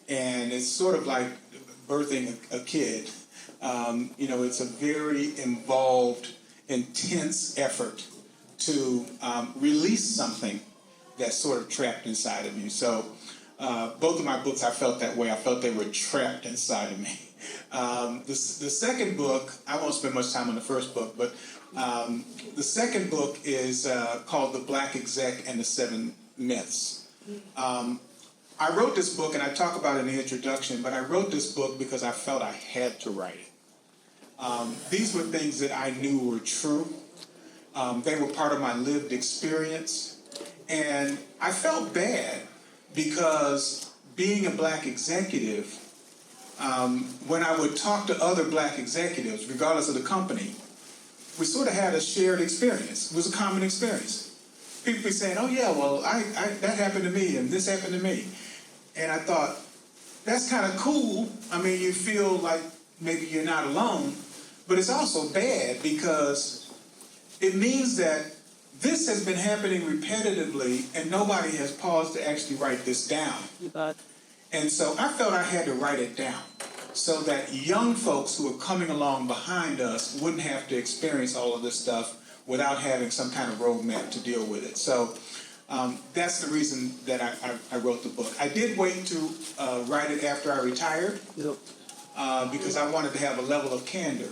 And it's sort of like birthing a kid. It's a very involved, intense effort to release something that's sort of trapped inside of you. So both of my books, I felt that way. I felt they were trapped inside of me. The second book, I won't spend much time on the first book, but the second book is called The Black Exec and the Seven Myths. I wrote this book, and I talk about it in the introduction, but I wrote this book because I felt I had to write it. These were things that I knew were true. They were part of my lived experience. And I felt bad because being a black executive, when I would talk to other black executives, regardless of the company, we sort of had a shared experience. It was a common experience. People be saying, oh yeah, well, that happened to me and this happened to me. And I thought, that's kind of cool. I mean, you feel like maybe you're not alone, but it's also bad because it means that this has been happening repetitively and nobody has paused to actually write this down. And so I felt I had to write it down so that young folks who are coming along behind us wouldn't have to experience all of this stuff without having some kind of roadmap to deal with it. So that's the reason that I wrote the book. I did wait to write it after I retired because I wanted to have a level of candor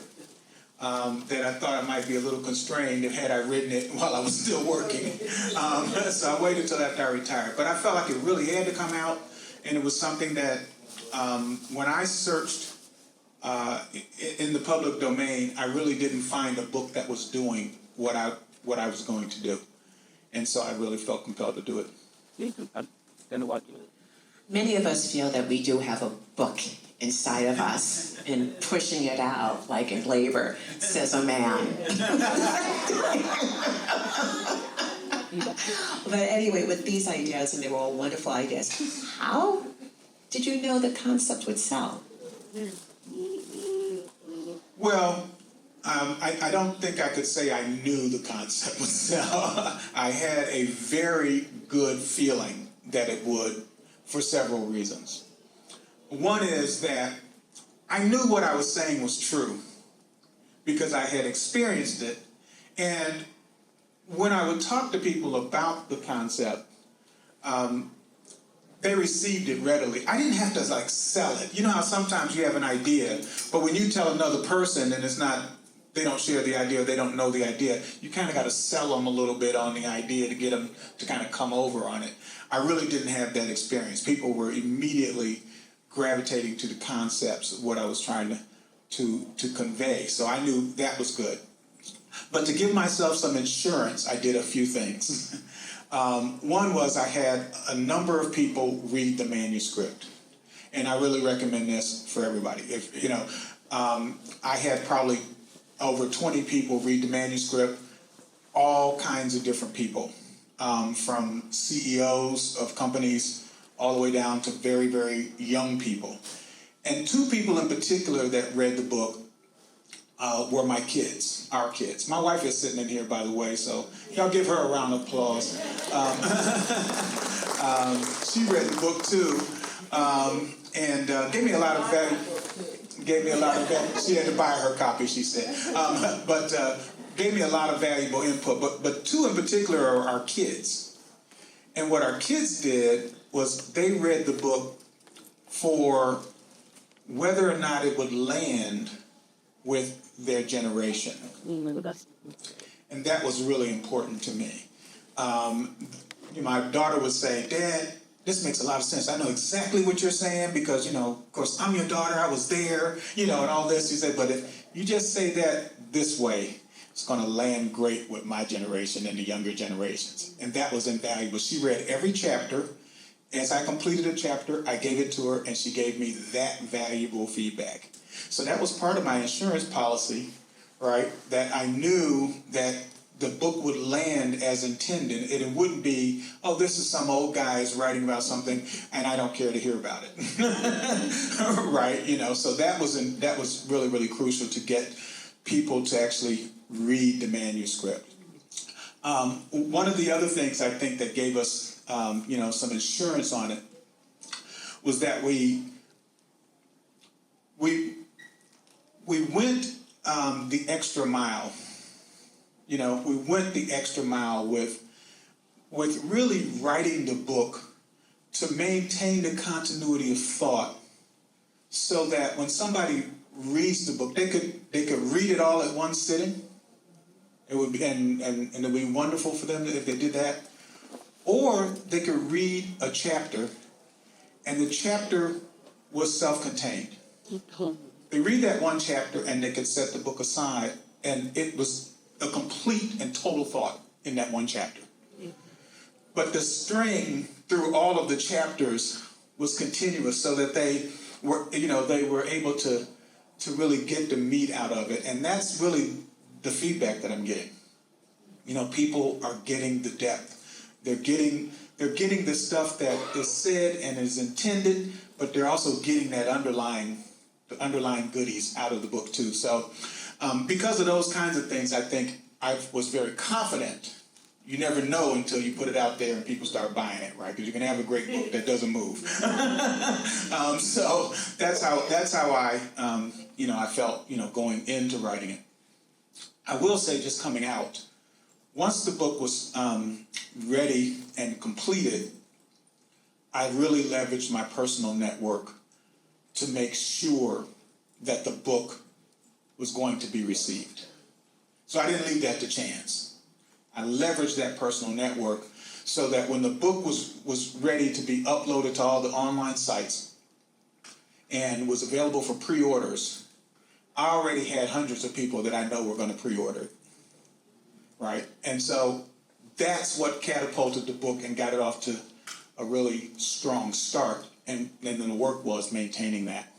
that I thought I might be a little constrained if had I written it while I was still working. So I waited till after I retired. But I felt like it really had to come out, and it was something that when I searched in the public domain, I really didn't find a book that was doing what I was going to do. And so I really felt compelled to do it. Many of us feel that we do have a book inside of us, and pushing it out like in labor, says a man. But anyway, with these ideas, and they were all wonderful ideas, how did you know the concept would sell? Well, I don't think I could say I knew the concept would sell. I had a very good feeling that it would for several reasons. One is that I knew what I was saying was true because I had experienced it. And when I would talk to people about the concept, they received it readily. I didn't have to sell it. You know how sometimes you have an idea, but when you tell another person and they don't share the idea or they don't know the idea, you kind of got to sell them a little bit on the idea to get them to kind of come over on it. I really didn't have that experience. People were immediately gravitating to the concepts of what I was trying to convey. So I knew that was good. But to give myself some insurance, I did a few things. One was I had a number of people read the manuscript. And I really recommend this for everybody. I had probably over 20 people read the manuscript, all kinds of different people, from CEOs of companies all the way down to very, very young people. And two people in particular that read the book were my kids, our kids. My wife is sitting in here, by the way, so y'all give her a round of applause. She read the book too, and gave me a lot of value. She had to buy her copy, she said. But gave me a lot of valuable input. But two in particular are our kids. And what our kids did was they read the book for whether or not it would land with their generation. And that was really important to me. My daughter would say, Dad, this makes a lot of sense. I know exactly what you're saying because, of course, I'm your daughter, I was there, and all this. She said, but if you just say that this way, it's going to land great with my generation and the younger generations. And that was invaluable. She read every chapter. As I completed a chapter, I gave it to her, and she gave me that valuable feedback. So that was part of my insurance policy, right? That I knew that the book would land as intended. It wouldn't be, oh, this is some old guy is writing about something, and I don't care to hear about it, right? So that was really, really crucial to get people to actually read the manuscript. One of the other things I think that gave us, some insurance on it was that we went the extra mile. You know, we went the extra mile with really writing the book to maintain the continuity of thought, so that when somebody reads the book, they could read it all at one sitting. It would be and it would be wonderful for them if they did that. Or they could read a chapter, and the chapter was self-contained. They read that one chapter, and they could set the book aside, and it was a complete and total thought in that one chapter. But the string through all of the chapters was continuous, so that they were able to really get the meat out of it. And that's really the feedback that I'm getting. You know, people are getting the depth. They're getting the stuff that is said and is intended, but they're also getting that underlying goodies out of the book too. So because of those kinds of things, I think I was very confident. You never know until you put it out there and people start buying it, right? Because you can have a great book that doesn't move. So that's how I I felt, going into writing it. I will say, just coming out, once the book was ready and completed, I really leveraged my personal network to make sure that the book was going to be received. So I didn't leave that to chance. I leveraged that personal network so that when the book was ready to be uploaded to all the online sites and was available for pre-orders, I already had hundreds of people that I know were going to pre-order, right? And so that's what catapulted the book and got it off to a really strong start. And then the work was maintaining that.